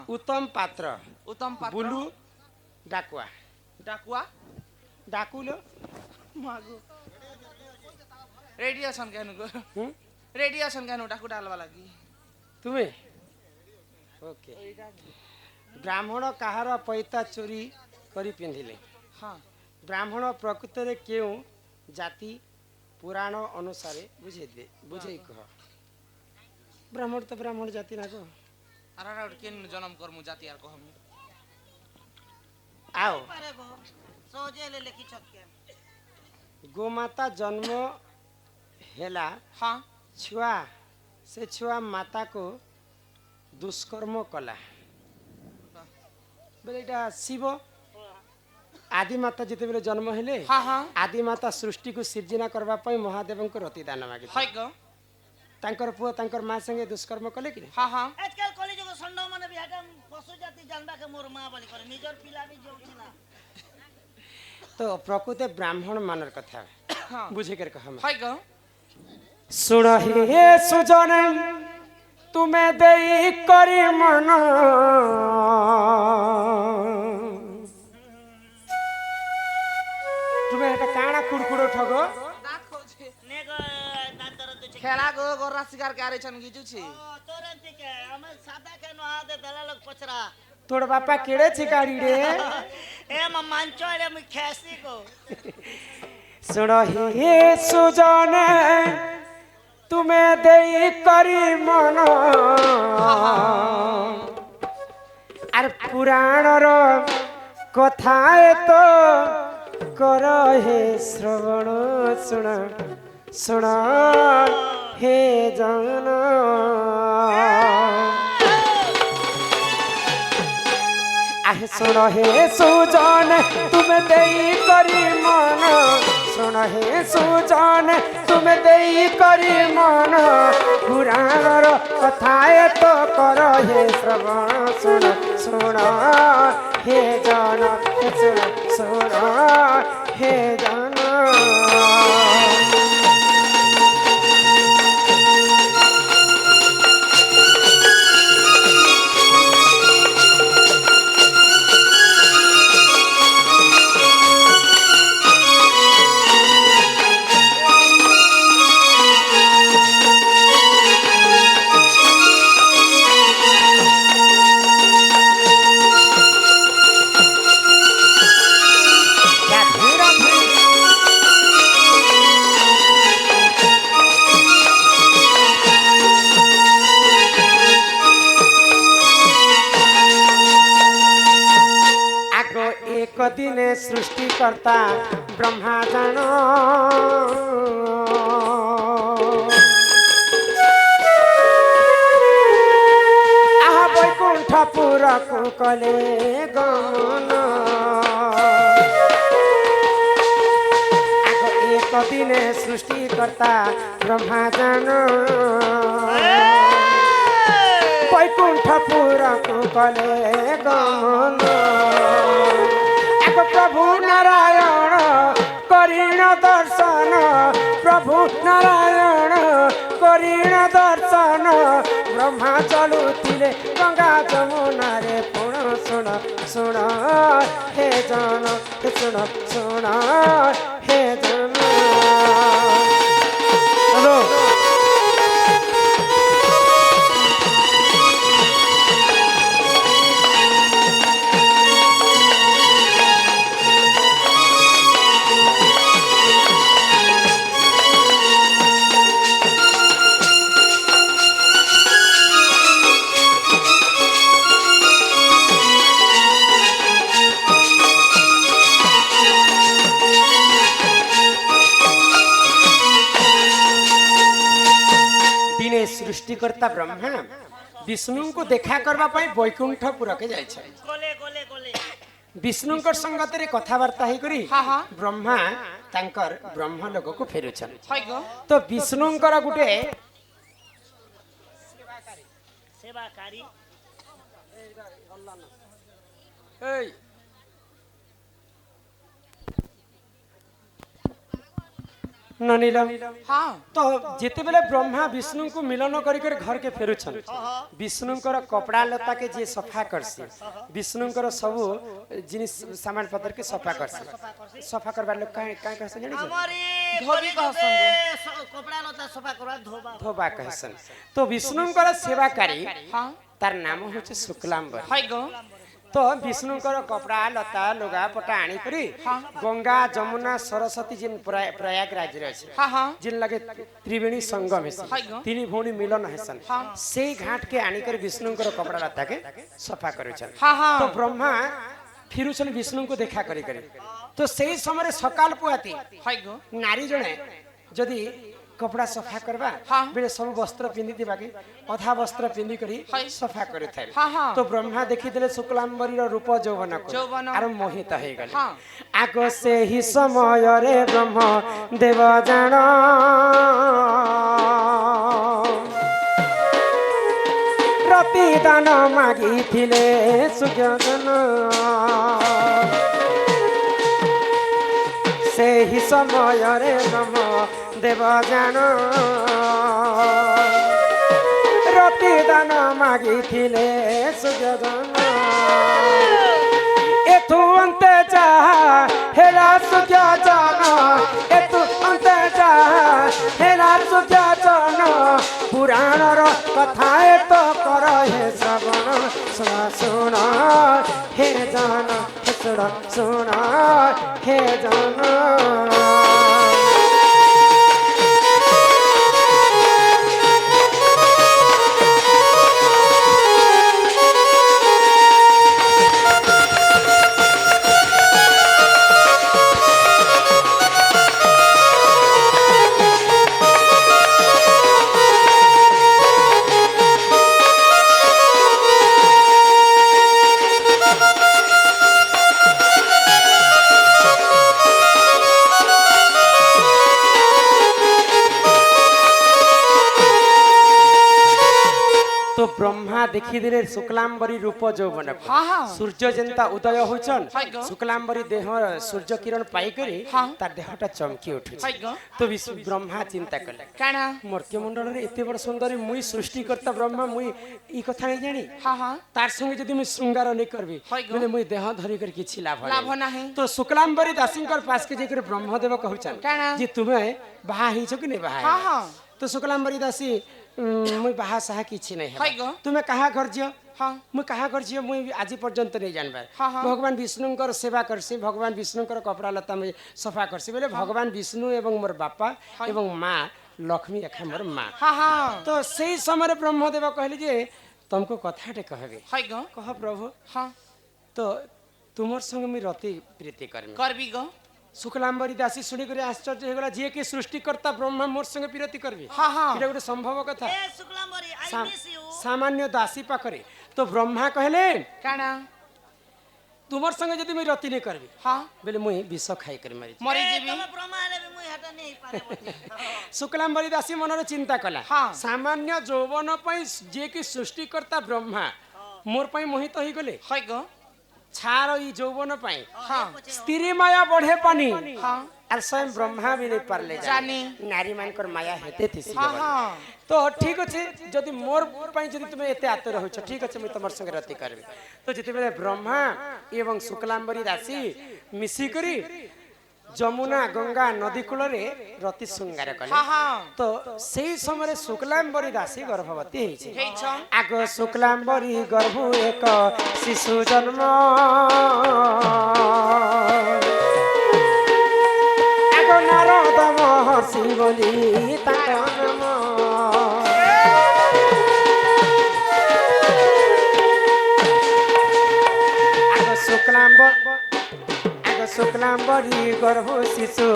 उत्तम पात्र बुलू डाकुआ डाकुआ डाकुलो मागो रेडिएशन केनु गो रेडिएशन केनु डाकु डालवा लागी तुम्हें ओके ब्राह्मण कहार पैता चोरी करी पिंधिले हाँ ब्राह्मण प्रकृत रे क्यों जाति पुराण अनुसार बुझे कह ब्राह्मण तो ब्राह्मण जाति ना को अरे केन जन्म करमु जाति यार कहम आओ अरे बो सोजे ले लेकी छक्के गोमाता जन्म हेला हाँ छुआ से छुआ माता को दुष्कर्म कला बोले एटा शिव आदि माता जिते बेले जन्म हेले हाँ हाँ आदि माता सृष्टि को सृजना करबा पई महादेव को रति दान मागे हाय गो तांकर पुआ तांकर मां संगे दुष्कर्म कले कि हाँ हाँ आजकल कॉलेज को संडो माने भी हटा पशु जाति जानबा के मोर मां बोली करे निजर पिला भी जोउ ना तो प्रकृत ब्राह्मण मानर कथा हाँ बुझे कर कहा हाय गो सुन हे सुजन तुम्हें देई करी मन तुम्हें এটা কানা কুড়কুড়ো ঠগো ने गो दातर तो खेला गो गोरा शिकार के आरे छन गीजू छी तुरंत के हम सादा के नो आ दे दला लोग पचरा तोड़ बापा केड़े छी गाड़ी रे ए म मांचो रे म खेसी को सुन हे सुजन तुम्हें देई करी मन আর পুরাণর কথায় তো কর হে শ্রবণ শুণ শুণ হে জন আহে শুণ হে সুজন তুমি দেই করি মন শুণ হে সুজন তুমি দেই করি মন পুরাণর কথায় তো কর হে শ্রবণ শুণ শুণ হে জন শুণ শুণ হে জন दिने सृष्टिकर्ता ब्रह्मा जान आहा बैकुंठपुर को कले गमन एक दिने सृष्टिकर्ता ब्रह्मा जान बैकुंठपुर को कले गमन प्रभु नारायण करीण दर्शन प्रभु नारायण करीण दर्शन ब्रह्मा चलुथिले गंगा जमुना रे पुण सुण सुण हे जन सुण सुण हे जन हेलो सृष्टिकर्ता ब्रह्मा विष्णु को देखा करबा पई बैकुंठपुर के जाय छै गोले गोले गोले विष्णु को संगत रे कथावार्ता ही करी हाँ हाँ ब्रह्मा तांकर ब्रह्म लोक को फेरु छन हाय गो तो विष्णु कर गुटे सेवाकारी एई न नीलम हाँ तो जिते बेले ब्रह्मा विष्णु को मिलन करी कर घर के फेरुछन विष्णु कर कपड़ा लता के जे सफा करसी विष्णु कर सब जिनिस सामान पत्र के सफा करसी सफा करबार लोग काहे काहे कहसन जानि छ हमारे धोबी कहसन कपड़ा लता सफा करवा धोबा धोबा कहसन तो विष्णु कर सेवाकारी हाँ तार नाम होचे शुक्लांबर है गो तो विष्णु कर कपड़ा लता लुगा पटा आनी करी गंगा जमुना सरस्वती जिन प्रयागराज रे अछि हाँ हाँ जिन लगे त्रिवेणी संगम है हाँ। तीन भौणी मिलन हेसन से घाट के आनी कर विष्णु कर कपड़ा लता के सफा करूछन हाँ हाँ तो ब्रह्मा फिरुछन विष्णु को देखा करी करी तो सही समय सकाल पुआती है गो नारी जने जदि कपड़ा सफा करबा हाँ। बेले सब वस्त्र पिंदी दिबा के अधा वस्त्र पिंदी करी है। सफा करी थाए हाँ, हाँ। तो ब्रह्मा देखि देले शुक्लांबरी रो रूप यौवन को यौवन। आरो मोहित हे गले हाँ। आगो से ही समय रे ब्रह्म देव जान प्रतिदान मागी थिले सुज्ञान से ही समय रे ब्रह्म देव जान प्रतिदान मागी थिले सुज्ञान एथु अंते जा हेला सुज्ञान एथु अंते जा हेला सुज्ञान पुराण रो कथा तो कर हे श्रवण सुना सुना हे जान सुना सुना हे जान ब्रह्मा देखी दिले शुक्लांबरी रूप यौवन हाँ हाँ सूर्य जेंता उदय होचन है गो। शुक्लांबरी देह सूर्य किरण पाई करी हाँ। तार देहटा चमकी उठुछ है गो। तो ब्रह्मा चिंता कले काना मर्त्य मंडल रे एते बड़ सुंदरी मुई सृष्टिकर्ता ब्रह्मा मुई ई कथा नै जानी हाँ हाँ तार संगे जदि मुई श्रृंगार नै करबी है गो। बोले मुई देह धरि कर किछि लाभ लाभ नाही तो शुक्लांबरी दासींकर पास के जेकर ब्रह्मदेव कहउछन काना जे तुमे बाहा हिछ कि नै बाहा हाँ हाँ तो शुक्लांबरी दासी मुई बाहा साहा किछि नै है गो। तुमे कहा घर जियो हाँ मुई कहा कर जियो मुई आज पर्यंत नहीं जानबा हाँ, हाँ। भगवान विष्णुकर सेवा करसी भगवान विष्णुकर कपड़ा लता में सफा करसी बोले भगवान विष्णु एवं मोर बापा एवं माँ लक्ष्मी एखा मोर माँ हाँ हाँ तो सही समय ब्रह्मदेव कहले जे तुमको कथाटे कहबे है गो। कह प्रभु हाँ तो तुमर संग मी रति प्रीति करमी करबी गो। शुक्लांबरी दासी सुनी करे आश्चर्य हेगला जे के सृष्टिकर्ता ब्रह्मा मोर संग प्रीति करबी हाँ हाँ इटा गोटे संभव कथा ए शुक्लांबरी आई मिस यू सामान्य दासी पाखरे तो ब्रह्मा कहले काना तुमर संग यदि मैं रति नहीं करबी हाँ बोले मुई विष खाई कर मारी मरी ए जीवी तमे ब्रह्मा आले भी मुई हटा नहीं पारे शुक्लांबरी दासी मनरे चिंता कला हाँ। सामान्य यौवन पई जे कि सृष्टिकर्ता ब्रह्मा मोर पई मोहित होई गले है गो। छार ई यौवन पई हाँ स्त्री माया बढ़े पानी हाँ और स्वयं ब्रह्मा भी नहीं पारले जानी। नारी मानकर माया हेते थी हाँ हाँ तो ठीक अच्छे जदि मोर पई जदि तुमे एते आते रहछ ठीक अच्छे मैं तमर संग रति करबे तो जति बेले ब्रह्मा एवं शुक्लांबरी दासी मिसी करी जमुना गंगा नदी कूल रे रति श्रृंगार कले हाँ हाँ तो सही समय शुक्लांबरी दासी गर्भवती होइछे हेइ छ आगो शुक्लांबरी गर्भ एक शिशु जन्म आगो नारद महर्षि बोली ताकर नाम आगो शुक्लांबरी गर्भ शिशु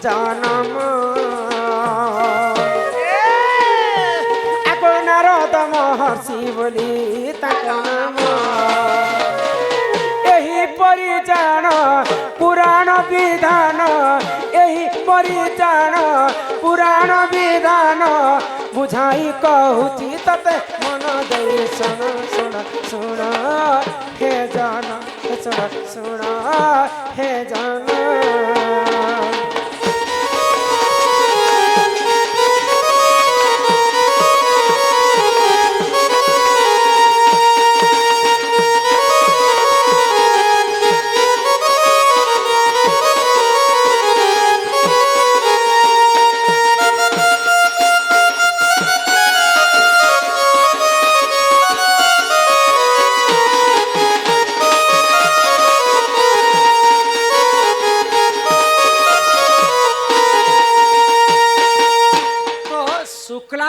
जन्म आगो नारद महर्षि बोली ताकर नाम एही परिजान पुराण विधान एही परिजान पुराण विधान बुझाई कहूची तते मन दे सुन सुन सुन हे जान सुन सुन हे जान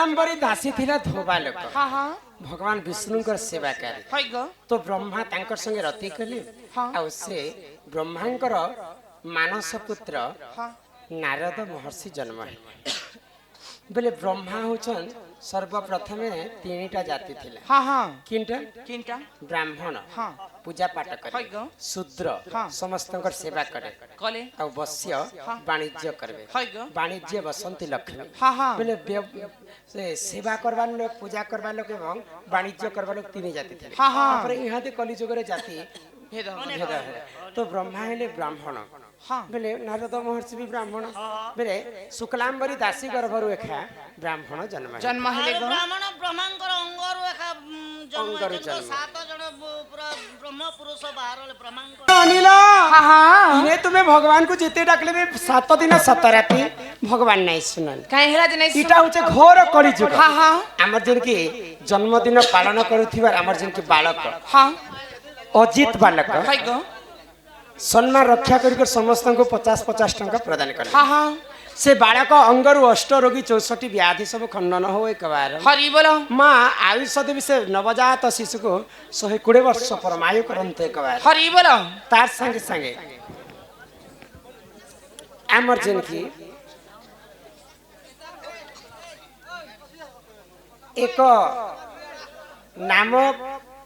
शुक्लांबरी दासी थिला धोबा लोक हाँ हाँ भगवान विष्णुଙ୍କର सेवाकारी है गो तो ब्रह्मा तांकर संगे रति कले हाँ। आ से ब्रह्मांकर मानस पुत्र हाँ नारद महर्षि जन्म है बोले ब्रह्मा होचन सर्वप्रथम तीनटा जाति थिला हाँ हाँ किंटा किनटा ब्राह्मण हाँ पूजा पाठ करे है गो शूद्र हाँ। समस्तंकर सेवा करे कले आ वश्य वाणिज्य करबे है गो वाणिज्य बसंती लक्ष्मी हाँ हाँ बोले से सेवा करबार लोग पूजा करबार लोग एवं वाणिज्य करबार लोग तीन जाति थे हाँ, हाँ। तापर यहाँ ते कलिजुगर जाति भेद हो भेद है तो ब्रह्मा हेले ब्राह्मण हाँ बोले नारद महर्षि भी ब्राह्मण बोले शुक्लांबरी दासी गर्भरु एखा ब्राह्मण जन्म है। जन्म हेले ଆରେ गो ବ୍ରାହ୍ମଣ ବ୍ରହ୍ମାଙ୍କର ଅଙ୍ଗରୁ ଏକା ଜନ୍ମ ଅଙ୍ଗରୁ ହେଇଛନ୍ତି। ଜନ୍ମ। 7 ଜଣ ପୁରା ବ୍ରହ୍ମ ପୁରୁଷ ବାହାରଲେ ବ୍ରହ୍ମାଙ୍କର अनिल हाँ हाँ इने तुम्हें भगवान को जिते डाकले भी 7 दिन 7 राति भगवान नहीं सुनल कहीं हेला जे नहीं इटा होचे घोर कलिजुग हाँ हाँ हमर जिन की जन्मदिन पालन करुथिबार हमर जिन की बालक हाँ अजित बालक है गो सम्मान रक्षा कर समस्त को 50-50 टंका प्रदान कर हाँ हाँ से बालक अंगरु अष्ट रोगी 64 व्याधि सब खंडन हो एक बार हरि बोलो माँ आयुष देवी से नवजात शिशु को 120 वर्ष परमायु करते एक बार हरि बोलो तार संगे संगे आमर जिन की एक नाम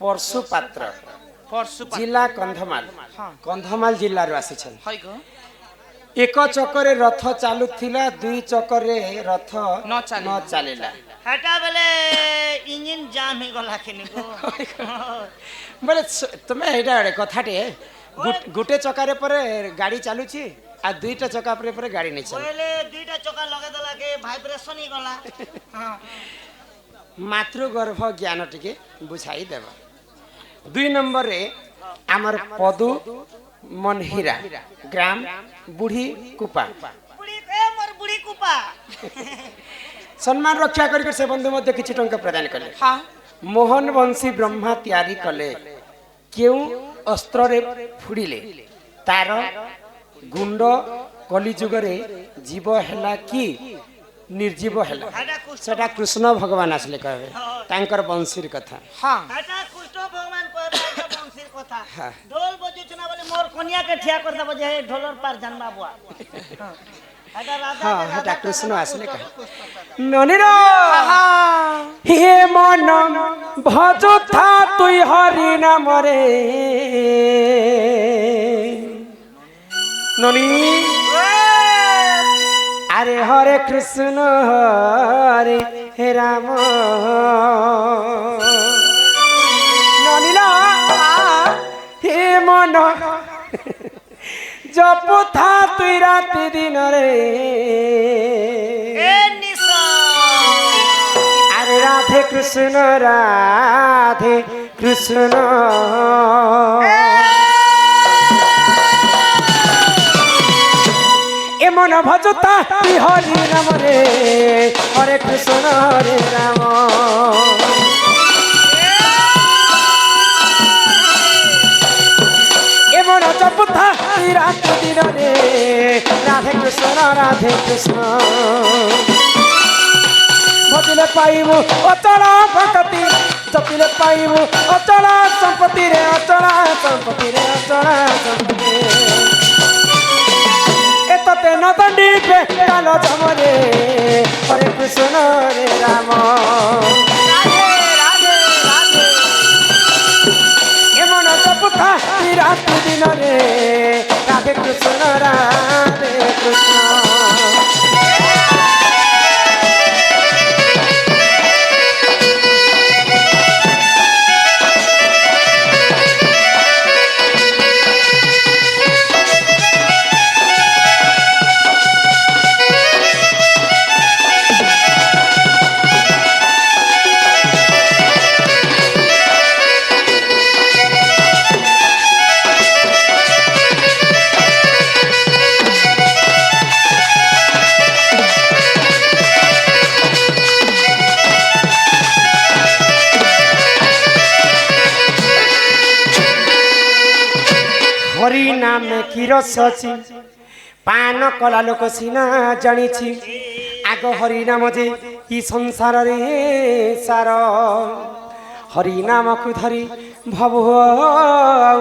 परशु पात्र परसु जिला कंधमाल हाँ। कंधमाल जिल्ला रो आसी छन है गो एक चक्कर रथ चालू थिला दुई चक्कर रथ न चालिला। न चालिला ହେଟା ବେଲେ ଇଞ୍ଜିନ ଜାମ୍ ହେଇଗଲା କିନିକୁ बोले तुम्हें एटा कथाटे गोटे चक्कर पर गाड़ी चालुची आ दुईटा चक्का पर गाड़ी नहीं चल କହିଲେ ଦୁଇଟା ଚକା ଲଗେଇଦେଲା କି ଭାଇବ୍ରେସନ ହେଇଗଲା ହଁ मातृगर्भ ज्ञान टिके बुझाई देव दुई नंबर रे आमर पदु मनहिरा ग्राम बुढ़ी कुपा ବୁଢୀ ଏ ମୋର ବୁଢୀ କୁପା सम्मान रक्षा कर से बंधु मध्य किछि टंका प्रदान कले हाँ मोहन वंशी ब्रह्मा तैयारी कले क्यों अस्त्र रे फुड़िले तार गुंड कलिजुगरे जीव हैला कि निर्जीव हैला ହେଟା କୁଷ୍ଠ सेटा कृष्ण भगवान आसले कहबे तांकर वंशीर कथा हाँ ହେଟା କୁଷ୍ଠ ଭଗବାନ କହିବା ଏଟା ବଂଶୀର କଥା ହଁ। ଢୋଲ ବଜୁଛୁ ନା ବୋଲେ ମୋର କନିଆ କେ ଠିଆ କରିଦବ ଯେ ହେ ଢୋଲର ପାର ଜାନବା बुआ ହେଟା ରାଧା हाँ के हेटा राधा कृष्ण के आसले कुष्ठ कह कुष्ठ ननिर हाँ हे मन भजथा तुई हरि नाम रे ननी अरे हरे कृष्ण हरे हे राम ननिला हे मन जपुथा तुई राति दिन रे ए निशा अरे राधे कृष्ण राधे कृष्ण ए मन भजता हरि नाम रे हरे कृष्ण हरे राम ए मन जपुता रात दिन रे राधे कृष्ण भजिले पाइबु अचल भक्ति जपिले पाइबु अचल संपत्ति रे अचल संपत्ति रे अचल संपत्ति एतते न दंडी पे काल जमरे हरे कृष्ण रे राम राधे राधे राधे ए मन जपुथा रात दिन रे राधे कृष्ण हरि नाम की रस पान कला लोक सीना जानी आग हरि नाम जे ଇ ସଂସାରରେ ସାର ହରି ନାମକୁ ଧରି ଭବ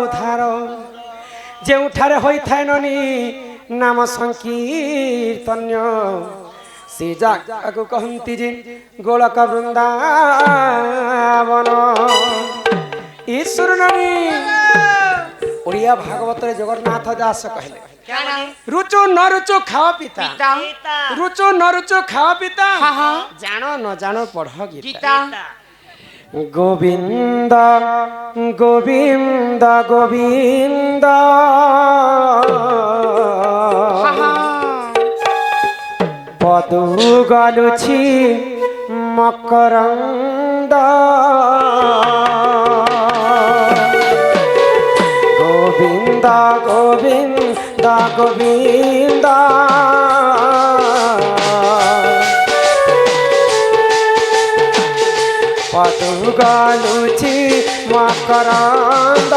ଉଦ୍ଧାର ଯେଉଁଠାରେ ହୋଇଥାଏ ନନି ନାମ ସଂକୀର୍ତ୍ତନ୍ୟ ସେ ଜାଗାକୁ କହନ୍ତି ଯେ ଗୋଳକ ବୃନ୍ଦାବନ ଈଶ୍ୱର ନନି ଓଡ଼ିଆ ଭାଗବତରେ ଜଗନ୍ନାଥ ଦାସ କହିଲେ रुचो न रुचो खाओ पिता रुचो न रुचो खाओ पिता जानो न जानो पढ़ गीता गोविंद गोविंद गोविंद पदु गलुछि मकरंद गोविंद गोविंद गोविंद पदु गलुछि मकरंद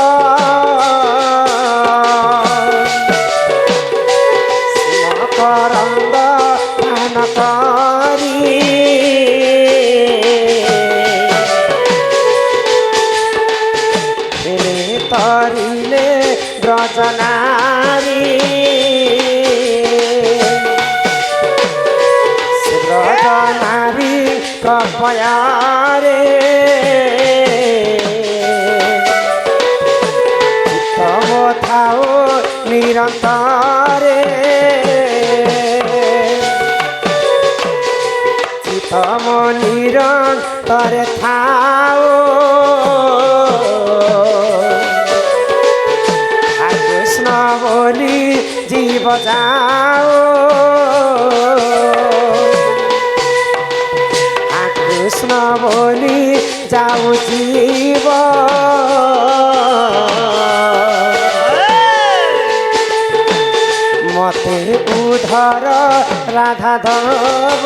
मकरंद पानकारी तरिले ब्रजनारी ब्रजनारी कृपया रे तम थाओ निरंतरे तम निरंतरे थाओ बोली जीव जाओ कृष्ण बोली जाओ जीव मते उधर राधा धव